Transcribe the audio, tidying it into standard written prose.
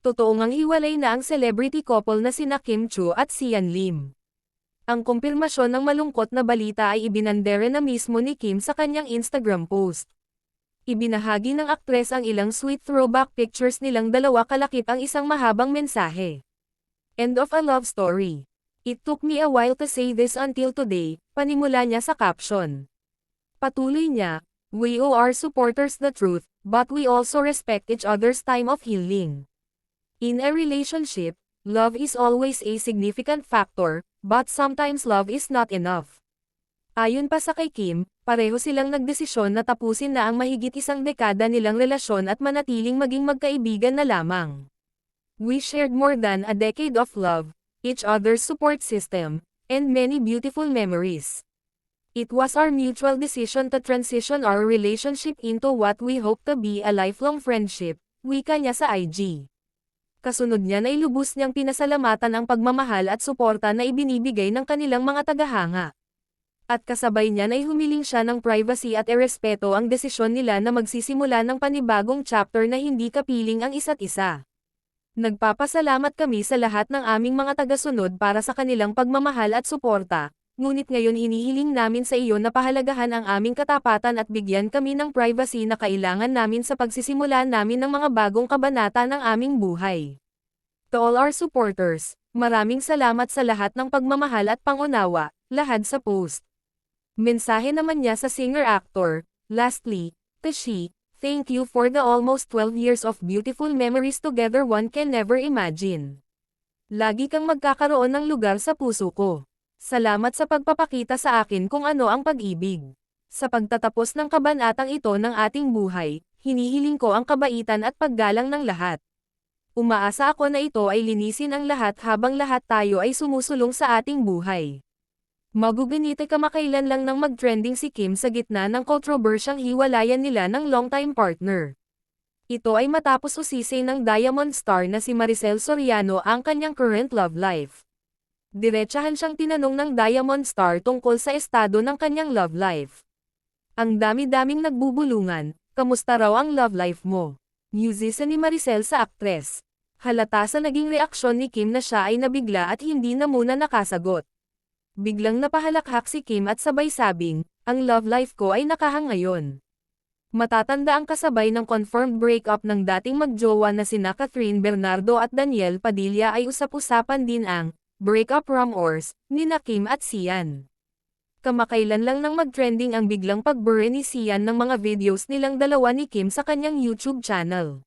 Totoo ngang hiwalay na ang celebrity couple na sina Kim Chu at Sian Lim. Ang kumpirmasyon ng malungkot na balita ay ibinandera na mismo ni Kim sa kanyang Instagram post. Ibinahagi ng aktres ang ilang sweet throwback pictures nilang dalawa kalakip ang isang mahabang mensahe. End of a love story. It took me a while to say this until today, panimula niya sa caption. Patuloy niya, we owe our supporters the truth, but we also respect each other's time of healing. In a relationship, love is always a significant factor, but sometimes love is not enough. Ayon pa sa kay Kim, pareho silang nagdesisyon na tapusin na ang mahigit isang dekada nilang relasyon at manatiling maging magkaibigan na lamang. We shared more than a decade of love, each other's support system, and many beautiful memories. It was our mutual decision to transition our relationship into what we hope to be a lifelong friendship, wika niya sa IG. Kasunod niyan ay lubos niyang pinasalamatan ang pagmamahal at suporta na ibinibigay ng kanilang mga tagahanga. At kasabay niyan ay humiling siya ng privacy at irespeto ang desisyon nila na magsisimula ng panibagong chapter na hindi kapiling ang isa't isa. Nagpapasalamat kami sa lahat ng aming mga tagasunod para sa kanilang pagmamahal at suporta, ngunit ngayon hinihiling namin sa iyo na pahalagahan ang aming katapatan at bigyan kami ng privacy na kailangan namin sa pagsisimula namin ng mga bagong kabanata ng aming buhay. To all our supporters, maraming salamat sa lahat ng pagmamahal at pangunawa, lahad sa post. Mensahe naman niya sa singer-actor, lastly, to she, thank you for the almost 12 years of beautiful memories together one can never imagine. Lagi kang magkakaroon ng lugar sa puso ko. Salamat sa pagpapakita sa akin kung ano ang pag-ibig. Sa pagtatapos ng kabanatang ito ng ating buhay, hinihiling ko ang kabaitan at paggalang ng lahat. Umaasa ako na ito ay linisin ang lahat habang lahat tayo ay sumusulong sa ating buhay. Magugunite kamakailan lang nang mag-trending si Kim sa gitna ng kontrobersyang hiwalayan nila ng longtime partner. Ito ay matapos usisay ng Diamond Star na si Maricel Soriano ang kanyang current love life. Diretsahan siyang tinanong ng Diamond Star tungkol sa estado ng kanyang love life. Ang dami-daming nagbubulungan, kamusta raw ang love life mo? Musisa ni Maricel sa aktres. Halata sa naging reaksyon ni Kim na siya ay nabigla at hindi na muna nakasagot. Biglang napahalakhak si Kim at sabay sabing, ang love life ko ay nakahang ngayon. Matatanda ang kasabay ng confirmed breakup ng dating magjowa na sina Catherine Bernardo at Daniel Padilla ay usap-usapan din ang breakup rumors ni Kim at Sian. Kamakailan lang nang mag-trending ang biglang pagbure ni Sian ng mga videos nilang dalawa ni Kim sa kanyang YouTube channel.